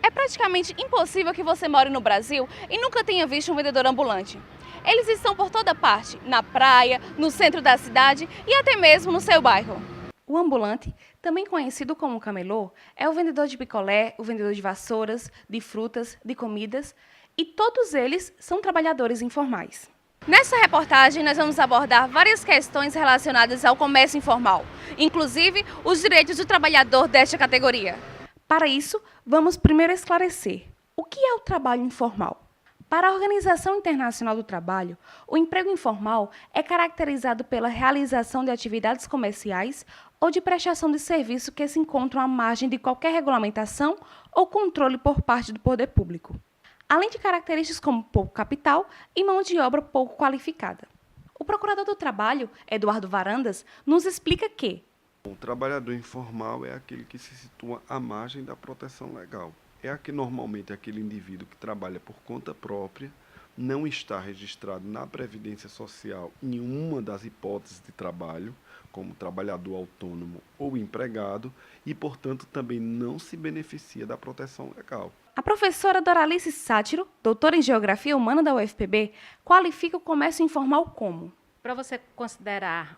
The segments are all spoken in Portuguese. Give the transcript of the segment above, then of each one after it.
É praticamente impossível que você more no Brasil e nunca tenha visto um vendedor ambulante. Eles estão por toda parte, na praia, no centro da cidade e até mesmo no seu bairro. O ambulante, também conhecido como camelô, é o vendedor de picolé, o vendedor de vassouras, de frutas, de comidas, e todos eles são trabalhadores informais. Nessa reportagem, nós vamos abordar várias questões relacionadas ao comércio informal, inclusive os direitos do trabalhador desta categoria. Para isso, vamos primeiro esclarecer o que é o trabalho informal. Para a Organização Internacional do Trabalho, o emprego informal é caracterizado pela realização de atividades comerciais ou de prestação de serviço que se encontram à margem de qualquer regulamentação ou controle por parte do poder público, além de características como pouco capital e mão de obra pouco qualificada. O procurador do Trabalho, Eduardo Varandas, nos explica que o trabalhador informal é aquele que se situa à margem da proteção legal. Normalmente aquele indivíduo que trabalha por conta própria, não está registrado na Previdência Social em uma das hipóteses de trabalho, como trabalhador autônomo ou empregado, e, portanto, também não se beneficia da proteção legal. A professora Doralice Sátiro, doutora em Geografia Humana da UFPB, qualifica o comércio informal como: para você considerar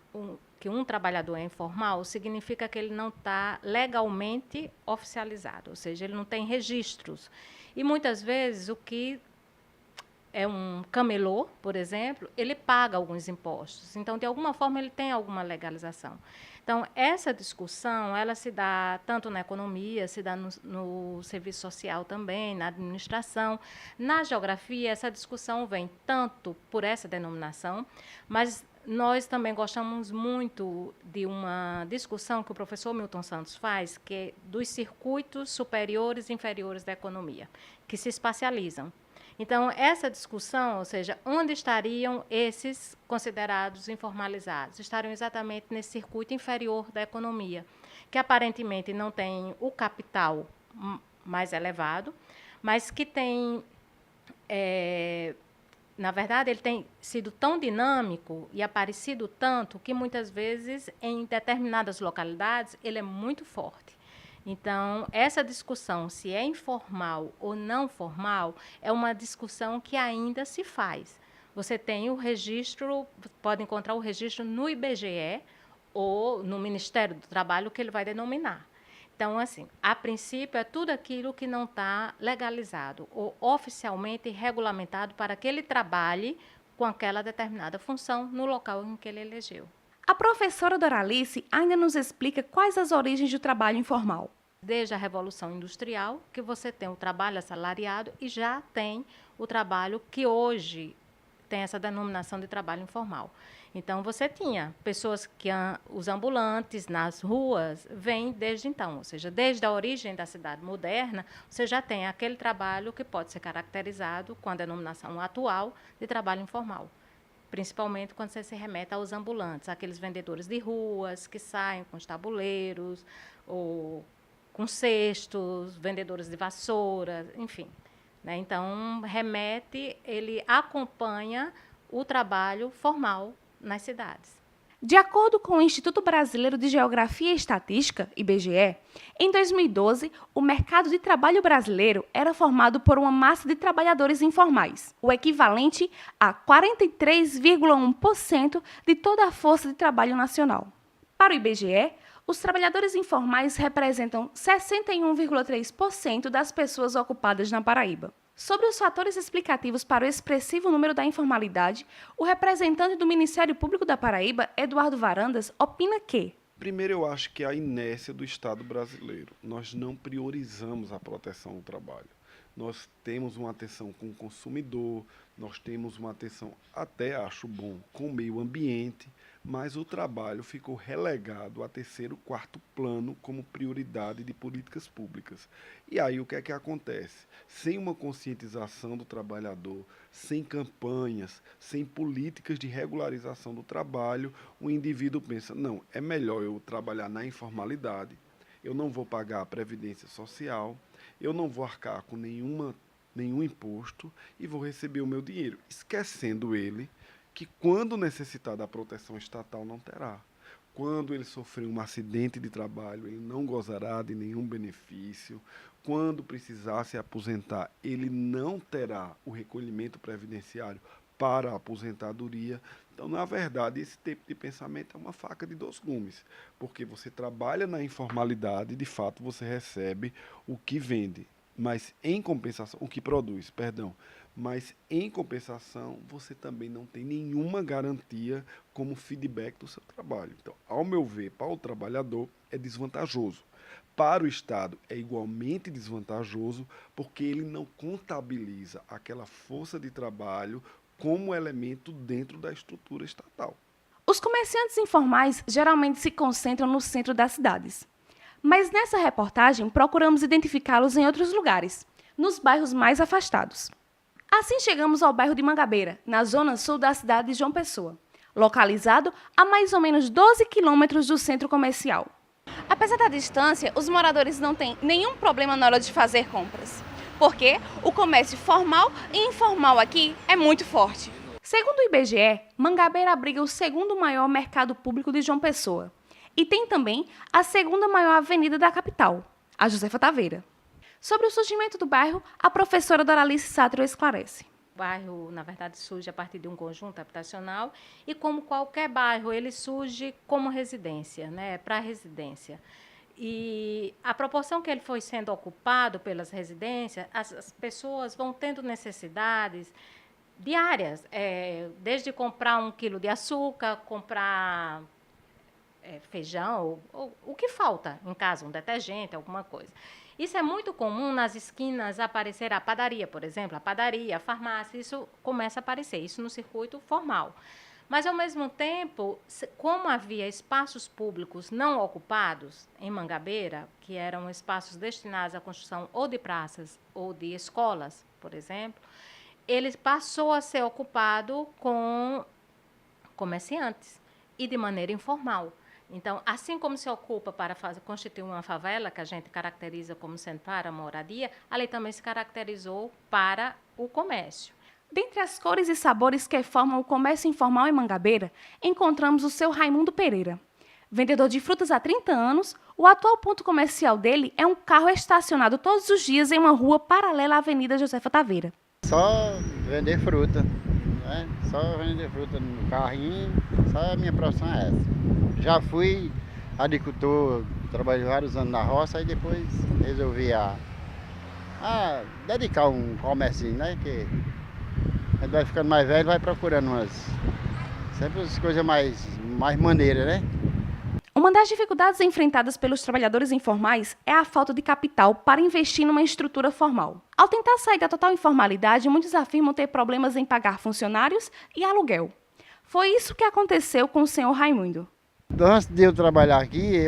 que um trabalhador é informal, significa que ele não está legalmente oficializado, ou seja, ele não tem registros. E, muitas vezes, o que é um camelô, por exemplo, ele paga alguns impostos. Então, de alguma forma, ele tem alguma legalização. Então, essa discussão, ela se dá tanto na economia, se dá no serviço social também, na administração. Na geografia, essa discussão vem tanto por essa denominação, mas nós também gostamos muito de uma discussão que o professor Milton Santos faz, que é dos circuitos superiores e inferiores da economia, que se espacializam. Então, essa discussão, ou seja, onde estariam esses considerados informalizados? Estariam exatamente nesse circuito inferior da economia, que aparentemente não tem o capital mais elevado, mas que tem, na verdade, ele tem sido tão dinâmico e aparecido tanto que, muitas vezes, em determinadas localidades, ele é muito forte. Então, essa discussão, se é informal ou não formal, é uma discussão que ainda se faz. Você tem o registro, pode encontrar o registro no IBGE ou no Ministério do Trabalho, que ele vai denominar. Então, assim, a princípio, é tudo aquilo que não está legalizado ou oficialmente regulamentado para que ele trabalhe com aquela determinada função no local em que ele elegeu. A professora Doralice ainda nos explica quais as origens do trabalho informal. Desde a Revolução Industrial, que você tem o trabalho assalariado e já tem o trabalho que hoje tem essa denominação de trabalho informal. Então, você tinha pessoas que os ambulantes nas ruas vêm desde então, ou seja, desde a origem da cidade moderna, você já tem aquele trabalho que pode ser caracterizado com a denominação atual de trabalho informal. Principalmente quando você se remete aos ambulantes, aqueles vendedores de ruas que saem com os tabuleiros, ou com cestos, vendedores de vassouras, enfim. Né? Então, ele acompanha o trabalho formal nas cidades. De acordo com o Instituto Brasileiro de Geografia e Estatística, IBGE, em 2012, o mercado de trabalho brasileiro era formado por uma massa de trabalhadores informais, o equivalente a 43,1% de toda a força de trabalho nacional. Para o IBGE, os trabalhadores informais representam 61,3% das pessoas ocupadas na Paraíba. Sobre os fatores explicativos para o expressivo número da informalidade, o representante do Ministério Público da Paraíba, Eduardo Varandas, opina que: primeiro, eu acho que é a inércia do Estado brasileiro. Nós não priorizamos a proteção do trabalho. Nós temos uma atenção com o consumidor, nós temos uma atenção, até acho bom, com o meio ambiente, mas o trabalho ficou relegado a terceiro, quarto plano como prioridade de políticas públicas. E aí o que é que acontece? Sem uma conscientização do trabalhador, sem campanhas, sem políticas de regularização do trabalho, o indivíduo pensa, não, é melhor eu trabalhar na informalidade, eu não vou pagar a previdência social, eu não vou arcar com nenhum imposto e vou receber o meu dinheiro, esquecendo ele que quando necessitar da proteção estatal não terá. Quando ele sofrer um acidente de trabalho, ele não gozará de nenhum benefício. quando precisar se aposentar, ele não terá o recolhimento previdenciário para a aposentadoria. Então, na verdade, esse tipo de pensamento é uma faca de dois gumes, porque você trabalha na informalidade, de fato você recebe o que vende, mas em compensação, o que produz, perdão, mas em compensação você também não tem nenhuma garantia como feedback do seu trabalho. Então, ao meu ver, para o trabalhador é desvantajoso. Para o Estado é igualmente desvantajoso, porque ele não contabiliza aquela força de trabalho como elemento dentro da estrutura estatal. Os comerciantes informais geralmente se concentram no centro das cidades. Mas nessa reportagem procuramos identificá-los em outros lugares, nos bairros mais afastados. Assim chegamos ao bairro de Mangabeira, na zona sul da cidade de João Pessoa, localizado a mais ou menos 12 quilômetros do centro comercial. Apesar da distância, os moradores não têm nenhum problema na hora de fazer compras, porque o comércio formal e informal aqui é muito forte. Segundo o IBGE, Mangabeira abriga o segundo maior mercado público de João Pessoa e tem também a segunda maior avenida da capital, a Josefa Taveira. Sobre o surgimento do bairro, a professora Doralice Sátiro esclarece. O bairro, na verdade, surge a partir de um conjunto habitacional e, como qualquer bairro, ele surge como residência, né, para residência. E a proporção que ele foi sendo ocupado pelas residências, as pessoas vão tendo necessidades diárias, desde comprar 1 quilo de açúcar, comprar feijão, ou o que falta em casa, um detergente, alguma coisa. Isso é muito comum nas esquinas aparecer a padaria, por exemplo, a padaria, a farmácia, isso começa a aparecer, isso no circuito formal. Mas, ao mesmo tempo, como havia espaços públicos não ocupados em Mangabeira, que eram espaços destinados à construção ou de praças ou de escolas, por exemplo, ele passou a ser ocupado com comerciantes e de maneira informal. Então, assim como se ocupa para constituir uma favela, que a gente caracteriza como sendo para a moradia, ali também se caracterizou para o comércio. Dentre as cores e sabores que formam o comércio informal em Mangabeira, encontramos o seu Raimundo Pereira. Vendedor de frutas há 30 anos, o atual ponto comercial dele é um carro estacionado todos os dias em uma rua paralela à Avenida Josefa Taveira. Só vender fruta, né? Só vender fruta no carrinho, só a minha profissão é essa. Já fui agricultor, trabalhei vários anos na roça, e depois resolvi dedicar um comércio, né? Que a gente vai ficando mais velho, vai procurando sempre as coisas mais maneiras, né? Uma das dificuldades enfrentadas pelos trabalhadores informais é a falta de capital para investir numa estrutura formal. Ao tentar sair da total informalidade, muitos afirmam ter problemas em pagar funcionários e aluguel. Foi isso que aconteceu com o senhor Raimundo. Antes de eu trabalhar aqui,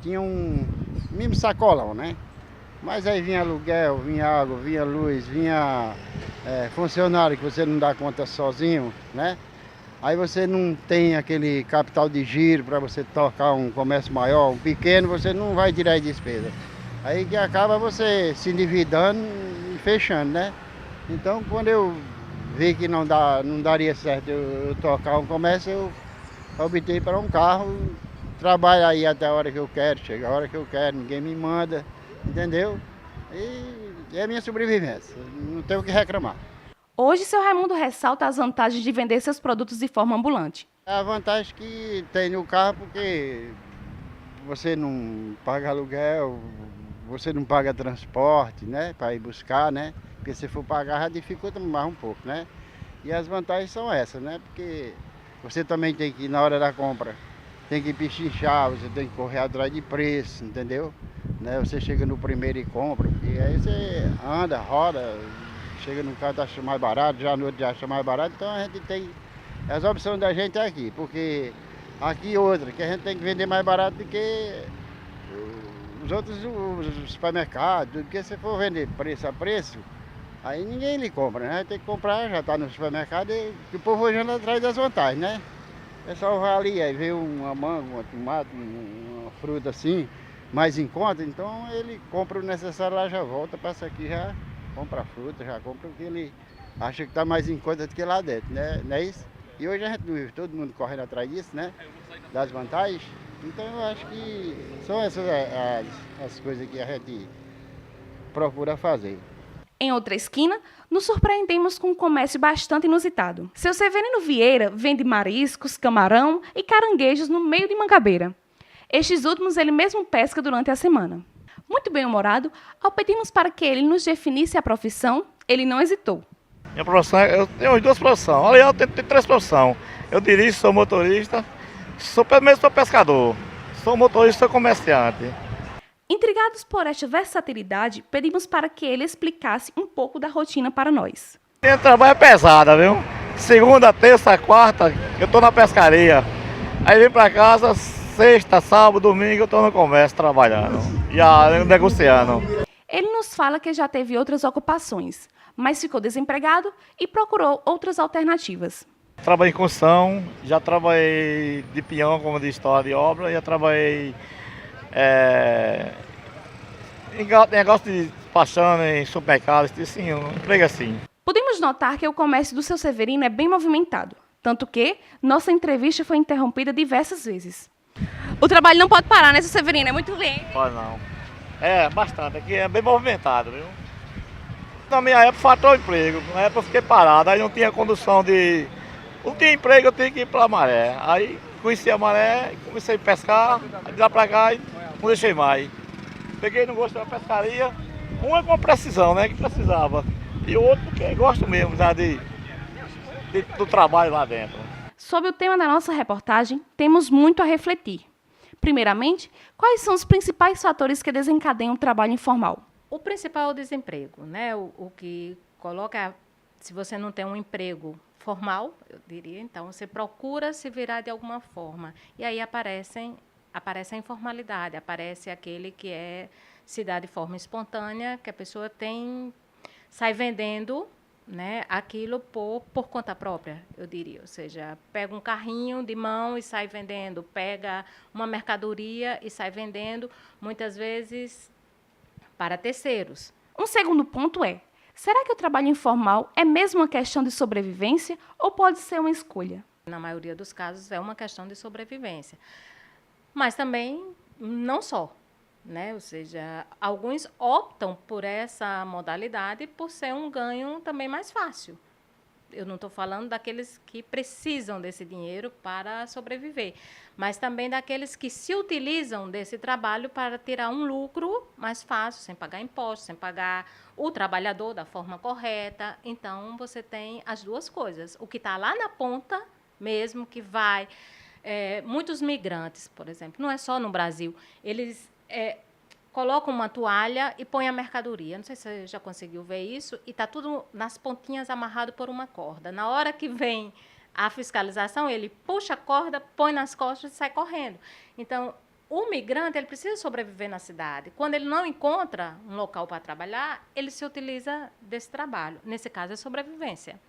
tinha um mesmo sacolão, né? Mas aí vinha aluguel, vinha água, vinha luz, vinha funcionário que você não dá conta sozinho, né? Aí você não tem aquele capital de giro para você tocar um comércio maior, um pequeno, você não vai tirar despesa. Aí que acaba você se endividando e fechando, né? Então, quando eu vi que não daria certo eu tocar um comércio, eu optei para um carro, trabalho aí até a hora que eu quero, chega a hora que eu quero, ninguém me manda, entendeu? E é a minha sobrevivência, não tenho o que reclamar. Hoje, seu Raimundo ressalta as vantagens de vender seus produtos de forma ambulante. A vantagem que tem no carro, porque você não paga aluguel, você não paga transporte, né, para ir buscar, né? Porque se for pagar já dificulta mais um pouco, né? E as vantagens são essas, né? Porque você também tem que, na hora da compra, tem que pechinchar, você tem que correr atrás de preço, entendeu? Né? Você chega no primeiro e compra, e aí você anda, roda, chega no carro, acha mais barato, já no outro já acha mais barato, então a gente tem, as opções da gente é aqui, porque aqui outra, que a gente tem que vender mais barato do que os outros os supermercados, porque se for vender preço a preço, aí ninguém lhe compra, né? Tem que comprar, já está no supermercado, e o povo hoje anda atrás das vantagens, né? O pessoal vai ali, aí vê uma manga, uma tomate, uma fruta assim, mais em conta, então ele compra o necessário lá, já volta, passa aqui, já compra a fruta, já compra o que ele acha que está mais em conta do que lá dentro, né? Não é isso? E hoje a gente não vive todo mundo correndo atrás disso, né? Das vantagens. Então eu acho que são essas as coisas que a gente procura fazer. Em outra esquina, nos surpreendemos com um comércio bastante inusitado. Seu Severino Vieira vende mariscos, camarão e caranguejos no meio de Mangabeira. Estes últimos ele mesmo pesca durante a semana. Muito bem-humorado, ao pedirmos para que ele nos definisse a profissão, ele não hesitou. Minha profissão, eu tenho duas profissões. Olha, eu tenho 3 profissões. Eu dirijo, sou motorista, sou pescador, sou motorista, sou comerciante. Intrigados por esta versatilidade, pedimos para que ele explicasse um pouco da rotina para nós. Tem trabalho pesado, viu? Segunda, terça, quarta, eu tô na pescaria. Aí vim pra casa, sexta, sábado, domingo, eu tô no comércio trabalhando e negociando. Ele nos fala que já teve outras ocupações, mas ficou desempregado e procurou outras alternativas. Trabalhei em construção, já trabalhei de peão, como de história de obra, já trabalhei em negócio de despachando em supermercados, assim, um emprego assim. Podemos notar que o comércio do seu Severino é bem movimentado, tanto que nossa entrevista foi interrompida diversas vezes. O trabalho não pode parar, né, seu Severino? É muito lento. Pode não. É, bastante. Aqui é bem movimentado, viu? Na minha época faltou emprego. Na época eu fiquei parado, aí não tinha condução de... Não tinha emprego, eu tinha que ir pra maré. Aí conheci a maré, comecei a pescar, aí de lá pra cá e não deixei mais. Peguei no gosto da pescaria, um é com precisão, né, que precisava. E o outro porque gosto mesmo, já do trabalho lá dentro. Sobre o tema da nossa reportagem, temos muito a refletir. Primeiramente, quais são os principais fatores que desencadeiam o trabalho informal? O principal é o desemprego, né? O que coloca, se você não tem um emprego formal, eu diria, então você procura se virar de alguma forma. E aí aparece a informalidade, aparece aquele que se dá de forma espontânea, que a pessoa sai vendendo, né, aquilo por conta própria, eu diria. Ou seja, pega um carrinho de mão e sai vendendo, pega uma mercadoria e sai vendendo, muitas vezes para terceiros. Um segundo ponto é, será que o trabalho informal é mesmo uma questão de sobrevivência ou pode ser uma escolha? Na maioria dos casos é uma questão de sobrevivência. Mas também não só, né? Ou seja, alguns optam por essa modalidade por ser um ganho também mais fácil. Eu não estou falando daqueles que precisam desse dinheiro para sobreviver, mas também daqueles que se utilizam desse trabalho para tirar um lucro mais fácil, sem pagar impostos, sem pagar o trabalhador da forma correta. Então, você tem as duas coisas. O que está lá na ponta mesmo, que vai... muitos migrantes, por exemplo, não é só no Brasil, eles colocam uma toalha e põem a mercadoria. Não sei se você já conseguiu ver isso. E está tudo nas pontinhas amarrado por uma corda. Na hora que vem a fiscalização, ele puxa a corda, põe nas costas e sai correndo. Então, o migrante ele precisa sobreviver na cidade. Quando ele não encontra um local para trabalhar, ele se utiliza desse trabalho. Nesse caso, é sobrevivência.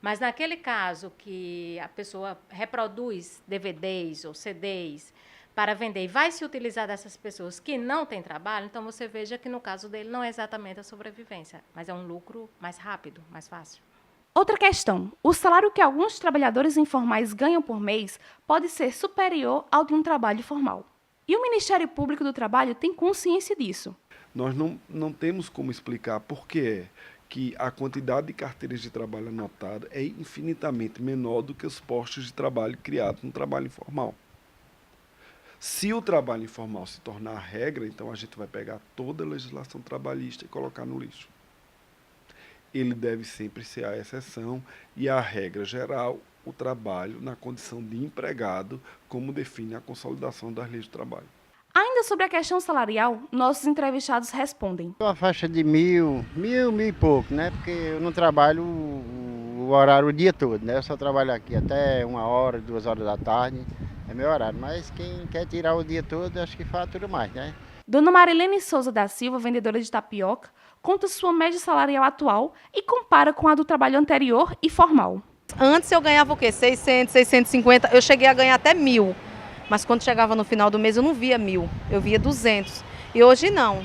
Mas naquele caso que a pessoa reproduz DVDs ou CDs para vender e vai se utilizar dessas pessoas que não têm trabalho, então você veja que no caso dele não é exatamente a sobrevivência, mas é um lucro mais rápido, mais fácil. Outra questão, o salário que alguns trabalhadores informais ganham por mês pode ser superior ao de um trabalho formal. E o Ministério Público do Trabalho tem consciência disso. Nós não temos como explicar por que a quantidade de carteiras de trabalho anotada é infinitamente menor do que os postos de trabalho criados no trabalho informal. Se o trabalho informal se tornar a regra, então a gente vai pegar toda a legislação trabalhista e colocar no lixo. Ele deve sempre ser a exceção e a regra geral, o trabalho na condição de empregado, como define a consolidação das leis do trabalho. Ainda sobre a questão salarial, nossos entrevistados respondem. Uma faixa de mil e pouco, né? Porque eu não trabalho o horário o dia todo, né? Eu só trabalho aqui até 1h, 2h da tarde, é meu horário. Mas quem quer tirar o dia todo, acho que fatura mais, né? Dona Marilene Souza da Silva, vendedora de tapioca, conta sua média salarial atual e compara com a do trabalho anterior e formal. Antes eu ganhava o quê? 600, 650, eu cheguei a ganhar até 1.000. Mas quando chegava no final do mês eu não via 1.000, eu via 200. E hoje não,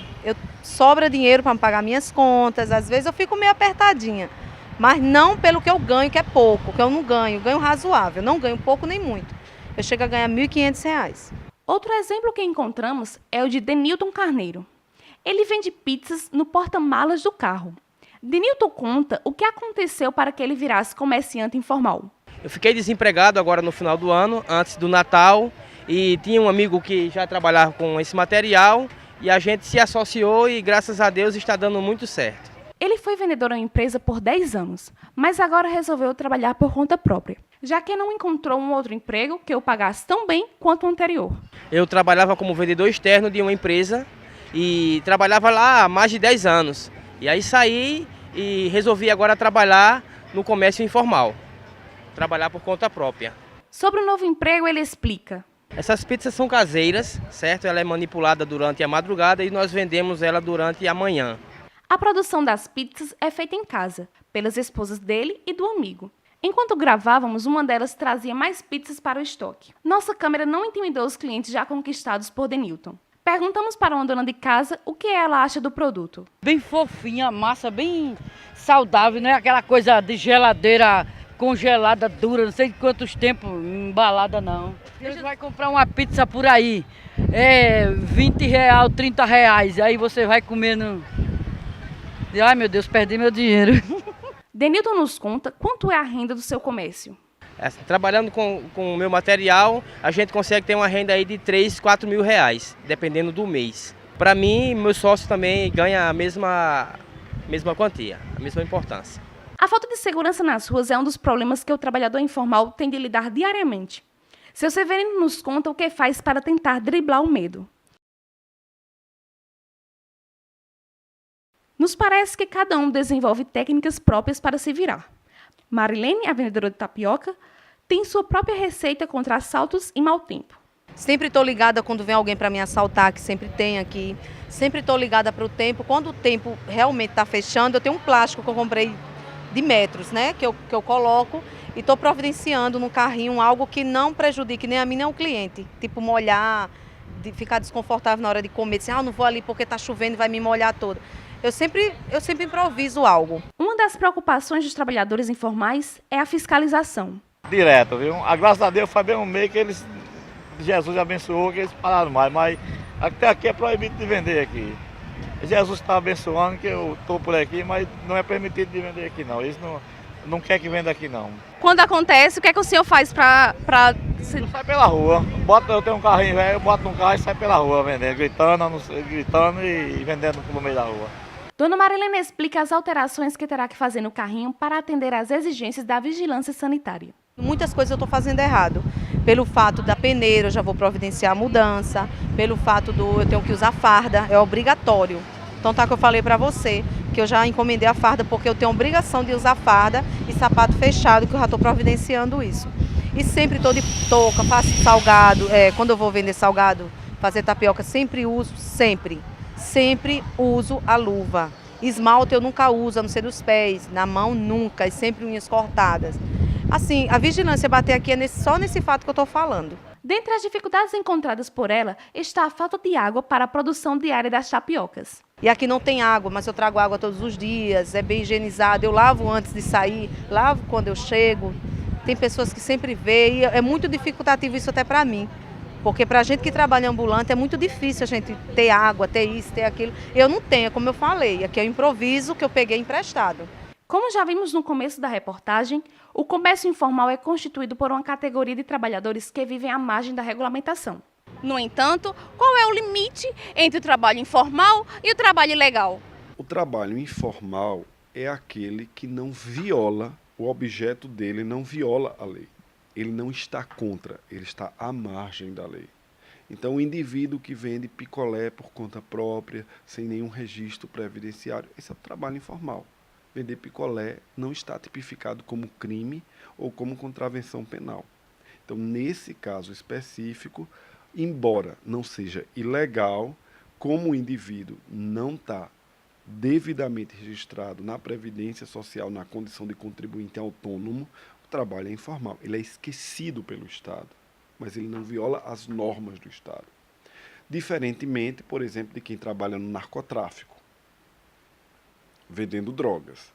sobra dinheiro para pagar minhas contas, às vezes eu fico meio apertadinha. Mas não pelo que eu ganho, que é pouco, que eu não ganho razoável, não ganho pouco nem muito. Eu chego a ganhar R$ 1.500. Outro exemplo que encontramos é o de Denilton Carneiro. Ele vende pizzas no porta-malas do carro. Denilton conta o que aconteceu para que ele virasse comerciante informal. Eu fiquei desempregado agora no final do ano, antes do Natal, e tinha um amigo que já trabalhava com esse material e a gente se associou e graças a Deus está dando muito certo. Ele foi vendedor em uma empresa por 10 anos, mas agora resolveu trabalhar por conta própria, já que não encontrou um outro emprego que o pagasse tão bem quanto o anterior. Eu trabalhava como vendedor externo de uma empresa e trabalhava lá há mais de 10 anos. E aí saí e resolvi agora trabalhar no comércio informal, trabalhar por conta própria. Sobre o novo emprego, ele explica. Essas pizzas são caseiras, certo? Ela é manipulada durante a madrugada e nós vendemos ela durante a manhã. A produção das pizzas é feita em casa, pelas esposas dele e do amigo. Enquanto gravávamos, uma delas trazia mais pizzas para o estoque. Nossa câmera não intimidou os clientes já conquistados por Denilton. Perguntamos para uma dona de casa o que ela acha do produto. Bem fofinha, massa bem saudável, não é aquela coisa de geladeira congelada, dura, não sei de quantos tempos, embalada não. Você vai comprar uma pizza por aí, R$20, R$30, aí você vai comendo. Ai meu Deus, perdi meu dinheiro. Denilton nos conta quanto é a renda do seu comércio. Trabalhando com o meu material, a gente consegue ter uma renda aí de 3, 4 mil reais, dependendo do mês. Para mim, meu sócio também ganha a mesma quantia, a mesma importância. A falta de segurança nas ruas é um dos problemas que o trabalhador informal tem de lidar diariamente. Seu Severino nos conta o que faz para tentar driblar o medo. Nos parece que cada um desenvolve técnicas próprias para se virar. Marilene, a vendedora de tapioca, tem sua própria receita contra assaltos e mau tempo. Sempre estou ligada quando vem alguém para me assaltar, que sempre tem aqui. Sempre estou ligada para o tempo. Quando o tempo realmente está fechando, eu tenho um plástico que eu comprei de metros, né? Que eu coloco e estou providenciando no carrinho algo que não prejudique nem a mim nem ao cliente. Tipo molhar, de ficar desconfortável na hora de comer. Dizer, não vou ali porque está chovendo e vai me molhar toda. Eu sempre improviso algo. Uma das preocupações dos trabalhadores informais é a fiscalização. Direto, viu? Graças a Deus foi bem um meio que Jesus abençoou, que eles pararam mais, mas até aqui é proibido de vender aqui. Jesus está abençoando que eu estou por aqui, mas não é permitido de vender aqui não. Eles não querem que venda aqui não. Quando acontece, o que é que o senhor faz para... Sai pela rua. Eu tenho um carrinho velho, eu boto num carro e sai pela rua vendendo, gritando e vendendo pelo meio da rua. Dona Marilene explica as alterações que terá que fazer no carrinho para atender às exigências da vigilância sanitária. Muitas coisas eu estou fazendo errado. Pelo fato da peneira, eu já vou providenciar a mudança. Pelo fato eu tenho que usar farda, é obrigatório. Então tá que eu falei para você, que eu já encomendei a farda porque eu tenho a obrigação de usar farda e sapato fechado, que eu já estou providenciando isso. E sempre estou de touca, faço salgado, quando eu vou vender salgado, fazer tapioca, sempre uso a luva. Esmalte eu nunca uso, a não ser dos pés, na mão nunca, e sempre unhas cortadas. Assim, a vigilância bater aqui é só nesse fato que eu estou falando. Dentre as dificuldades encontradas por ela está a falta de água para a produção diária das tapiocas. E aqui não tem água, mas eu trago água todos os dias, é bem higienizado, eu lavo antes de sair, lavo quando eu chego. Tem pessoas que sempre veem, e é muito dificultativo isso até para mim. Porque para a gente que trabalha ambulante é muito difícil a gente ter água, ter isso, ter aquilo. Eu não tenho, como eu falei, aqui é o improviso que eu peguei emprestado. Como já vimos no começo da reportagem, o comércio informal é constituído por uma categoria de trabalhadores que vivem à margem da regulamentação. No entanto, qual é o limite entre o trabalho informal e o trabalho ilegal? O trabalho informal é aquele que não viola, o objeto dele não viola a lei. Ele não está contra, ele está à margem da lei. Então, o indivíduo que vende picolé por conta própria, sem nenhum registro previdenciário, esse é o trabalho informal. Vender picolé não está tipificado como crime ou como contravenção penal. Então, nesse caso específico, embora não seja ilegal, como o indivíduo não está devidamente registrado na Previdência Social, na condição de contribuinte autônomo, o trabalho é informal. Ele é esquecido pelo Estado, mas ele não viola as normas do Estado. Diferentemente, por exemplo, de quem trabalha no narcotráfico, vendendo drogas.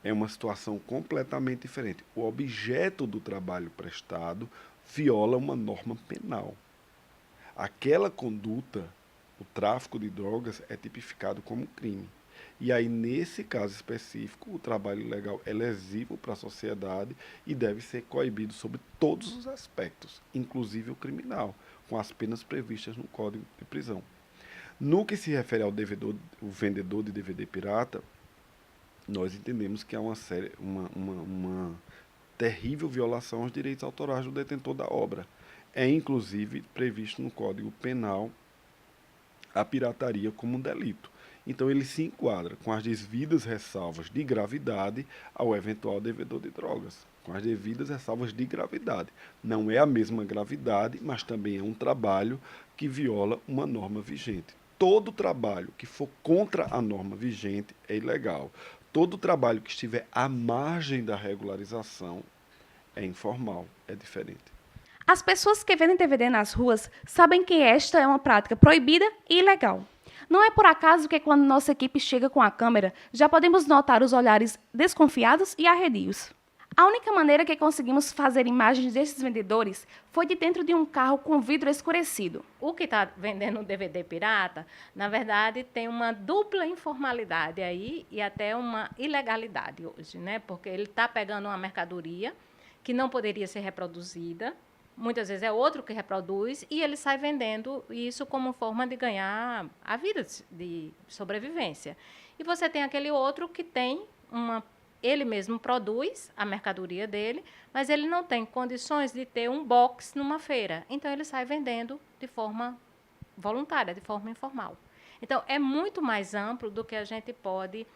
É uma situação completamente diferente. O objeto do trabalho prestado viola uma norma penal. Aquela conduta O tráfico de drogas é tipificado como crime. E aí, nesse caso específico, o trabalho ilegal é lesivo para a sociedade e deve ser coibido sobre todos os aspectos, inclusive o criminal, com as penas previstas no Código de Prisão. No que se refere ao o vendedor de DVD pirata, nós entendemos que há uma terrível violação aos direitos autorais do detentor da obra. É, inclusive, previsto no Código Penal a pirataria como um delito. Então, ele se enquadra com as devidas ressalvas de gravidade ao eventual devedor de drogas. Com as devidas ressalvas de gravidade. Não é a mesma gravidade, mas também é um trabalho que viola uma norma vigente. Todo trabalho que for contra a norma vigente é ilegal. Todo trabalho que estiver à margem da regularização é informal, é diferente. As pessoas que vendem DVD nas ruas sabem que esta é uma prática proibida e ilegal. Não é por acaso que quando nossa equipe chega com a câmera, já podemos notar os olhares desconfiados e arredios. A única maneira que conseguimos fazer imagens desses vendedores foi de dentro de um carro com vidro escurecido. O que está vendendo um DVD pirata, na verdade, tem uma dupla informalidade aí e até uma ilegalidade hoje, né? Porque ele está pegando uma mercadoria que não poderia ser reproduzida, muitas vezes é outro que reproduz, e ele sai vendendo isso como forma de ganhar a vida de sobrevivência. E você tem aquele outro que tem ele mesmo produz a mercadoria dele, mas ele não tem condições de ter um box numa feira. Então, ele sai vendendo de forma voluntária, de forma informal. Então, é muito mais amplo do que a gente pode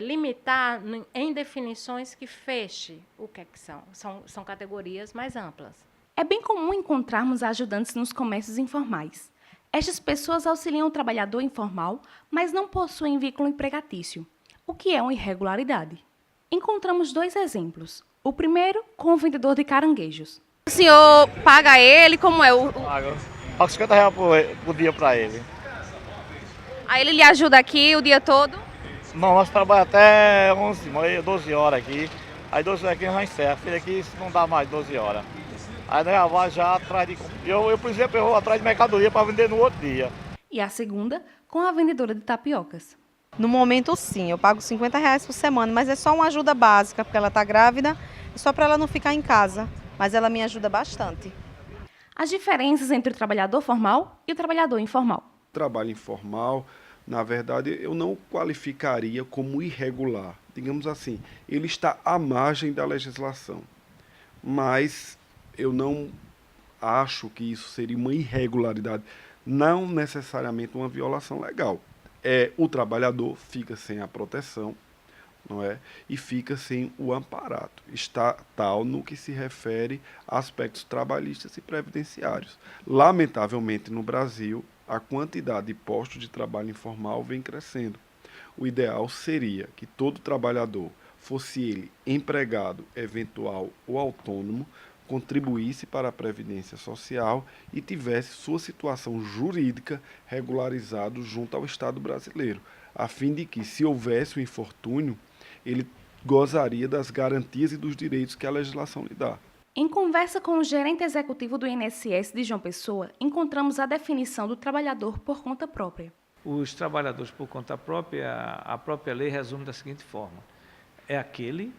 limitar em definições que feche o que é que são. São categorias mais amplas. É bem comum encontrarmos ajudantes nos comércios informais. Estas pessoas auxiliam o trabalhador informal, mas não possuem vínculo empregatício, o que é uma irregularidade. Encontramos 2 exemplos. O primeiro, com o vendedor de caranguejos. O senhor paga ele, como é? Pago R$50 por dia para ele. Aí ele lhe ajuda aqui o dia todo? Não, nós trabalhamos até 12 horas aqui. Aí 12 horas aqui já encerra. Filho, aqui não dá mais 12 horas. Aí nós vai já atrás de... Eu, por exemplo, eu vou atrás de mercadoria para vender no outro dia. E a segunda, com a vendedora de tapiocas. No momento, sim. Eu pago R$50 por semana, mas é só uma ajuda básica, porque ela está grávida, só para ela não ficar em casa. Mas ela me ajuda bastante. As diferenças entre o trabalhador formal e o trabalhador informal. O trabalho informal, na verdade, eu não qualificaria como irregular. Digamos assim, ele está à margem da legislação. Mas eu não acho que isso seria uma irregularidade, não necessariamente uma violação legal. O trabalhador fica sem a proteção, não é? E fica sem o amparato estatal no que se refere a aspectos trabalhistas e previdenciários. Lamentavelmente, no Brasil, a quantidade de postos de trabalho informal vem crescendo. O ideal seria que todo trabalhador, fosse ele empregado, eventual ou autônomo, contribuísse para a Previdência Social e tivesse sua situação jurídica regularizada junto ao Estado brasileiro, a fim de que, se houvesse um infortúnio, ele gozaria das garantias e dos direitos que a legislação lhe dá. Em conversa com o gerente executivo do INSS de João Pessoa, encontramos a definição do trabalhador por conta própria. Os trabalhadores por conta própria, a própria lei resume da seguinte forma: é aquele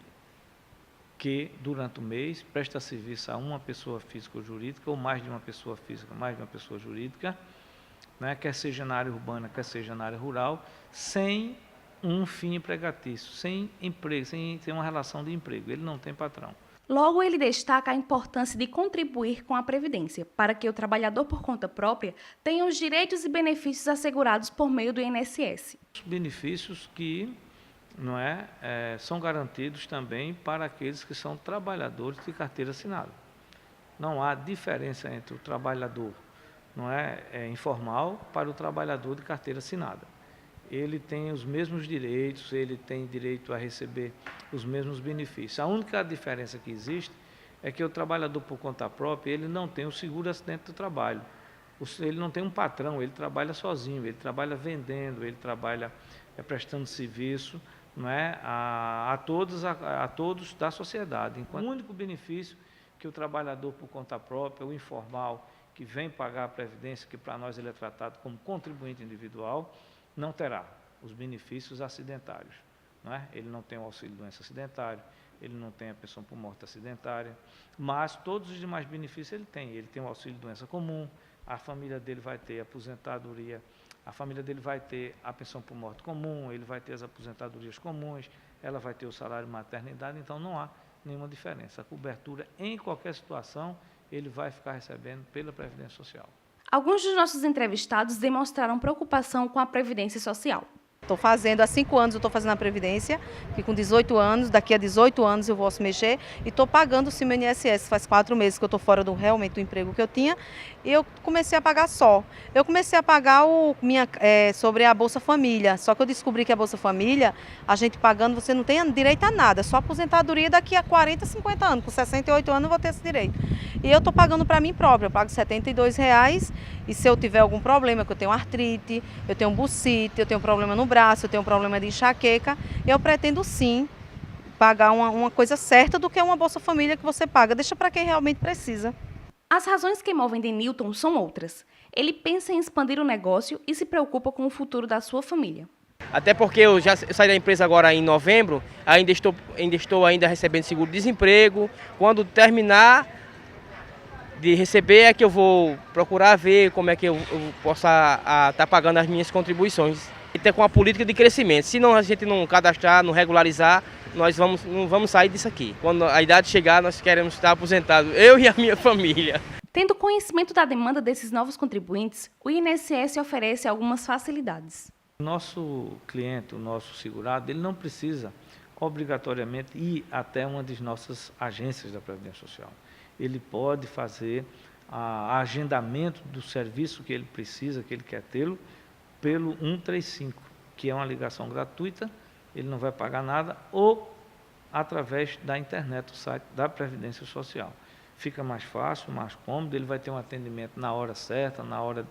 que, durante o mês, presta serviço a uma pessoa física ou jurídica, ou mais de uma pessoa física, mais de uma pessoa jurídica, né, quer seja na área urbana, quer seja na área rural, sem um fim empregatício, sem emprego, sem ter uma relação de emprego. Ele não tem patrão. Logo, ele destaca a importância de contribuir com a Previdência, para que o trabalhador por conta própria tenha os direitos e benefícios assegurados por meio do INSS. Os benefícios que são garantidos também para aqueles que são trabalhadores de carteira assinada. Não há diferença entre o trabalhador informal para o trabalhador de carteira assinada. Ele tem os mesmos direitos, ele tem direito a receber os mesmos benefícios. A única diferença que existe é que o trabalhador por conta própria, ele não tem o seguro-acidente do trabalho. Ele não tem um patrão, ele trabalha sozinho, ele trabalha vendendo, ele trabalha prestando serviço a todos da sociedade. Enquanto o único benefício que o trabalhador por conta própria, o informal, que vem pagar a Previdência, que para nós ele é tratado como contribuinte individual, não terá os benefícios acidentários. Não é? Ele não tem o auxílio-doença acidentário, ele não tem a pensão por morte acidentária, mas todos os demais benefícios ele tem. Ele tem o auxílio-doença comum, a família dele vai ter aposentadoria, a família dele vai ter a pensão por morte comum, ele vai ter as aposentadorias comuns, ela vai ter o salário maternidade, então não há nenhuma diferença. A cobertura, em qualquer situação, ele vai ficar recebendo pela Previdência Social. Alguns dos nossos entrevistados demonstraram preocupação com a Previdência Social. Estou fazendo, há 5 anos eu estou fazendo a Previdência, que com 18 anos, daqui a 18 anos eu posso mexer, e estou pagando sim meu INSS, faz 4 meses que eu estou fora realmente do emprego que eu tinha, e eu comecei a pagar só. Eu comecei a pagar sobre a Bolsa Família, só que eu descobri que a Bolsa Família, a gente pagando, você não tem direito a nada, só aposentadoria daqui a 40, 50 anos, com 68 anos eu vou ter esse direito. E eu estou pagando para mim própria, eu pago R$ 72,00, e se eu tiver algum problema, que eu tenho artrite, eu tenho bucite, eu tenho problema no braço, eu tenho problema de enxaqueca, eu pretendo sim pagar uma coisa certa do que uma Bolsa Família que você paga, deixa para quem realmente precisa. As razões que movem Denilton são outras. Ele pensa em expandir o negócio e se preocupa com o futuro da sua família. Até porque eu já saí da empresa agora em novembro, ainda estou recebendo seguro-desemprego. Quando terminar de receber é que eu vou procurar ver como é que eu possa estar pagando as minhas contribuições. E ter com a política de crescimento. Se não, a gente não cadastrar, não regularizar, nós não vamos sair disso aqui. Quando a idade chegar, nós queremos estar aposentados, eu e a minha família. Tendo conhecimento da demanda desses novos contribuintes, o INSS oferece algumas facilidades. O nosso cliente, o nosso segurado, ele não precisa obrigatoriamente ir até uma das nossas agências da Previdência Social. Ele pode fazer agendamento do serviço que ele precisa, que ele quer tê-lo, pelo 135, que é uma ligação gratuita, ele não vai pagar nada, ou através da internet, o site da Previdência Social. Fica mais fácil, mais cômodo, ele vai ter um atendimento na hora certa, na hora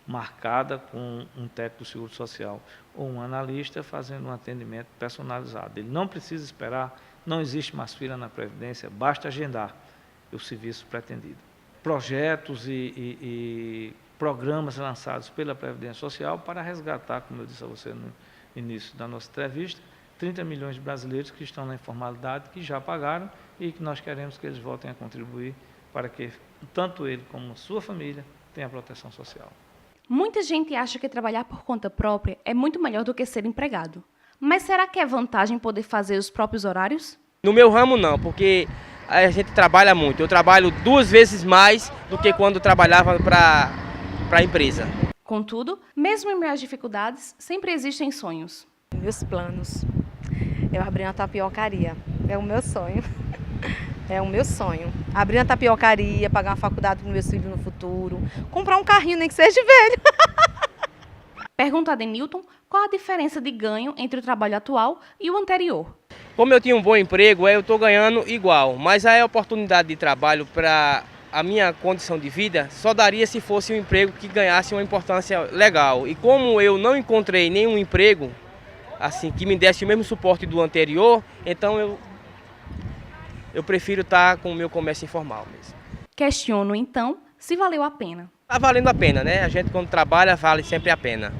marcada, com um técnico do Seguro Social ou um analista fazendo um atendimento personalizado. Ele não precisa esperar, não existe mais fila na Previdência, basta agendar o serviço pretendido. Projetos e programas lançados pela Previdência Social para resgatar, como eu disse a você no início da nossa entrevista, 30 milhões de brasileiros que estão na informalidade, que já pagaram e que nós queremos que eles voltem a contribuir para que tanto ele como a sua família tenham proteção social. Muita gente acha que trabalhar por conta própria é muito melhor do que ser empregado. Mas será que é vantagem poder fazer os próprios horários? No meu ramo não, porque a gente trabalha muito. Eu trabalho 2 vezes mais do que quando trabalhava para a empresa. Contudo, mesmo em meio às dificuldades, sempre existem sonhos. Meus planos. Eu abri uma tapiocaria. É o meu sonho. É o meu sonho. Abrir uma tapiocaria, pagar uma faculdade para os meus filhos no futuro. Comprar um carrinho, nem que seja velho. Pergunta a Denilton qual a diferença de ganho entre o trabalho atual e o anterior. Como eu tinha um bom emprego, eu estou ganhando igual, mas a oportunidade de trabalho para a minha condição de vida só daria se fosse um emprego que ganhasse uma importância legal. E como eu não encontrei nenhum emprego assim que me desse o mesmo suporte do anterior, então eu prefiro estar com o meu comércio informal mesmo. Questiono, então, se valeu a pena. Está valendo a pena, né? A gente quando trabalha vale sempre a pena.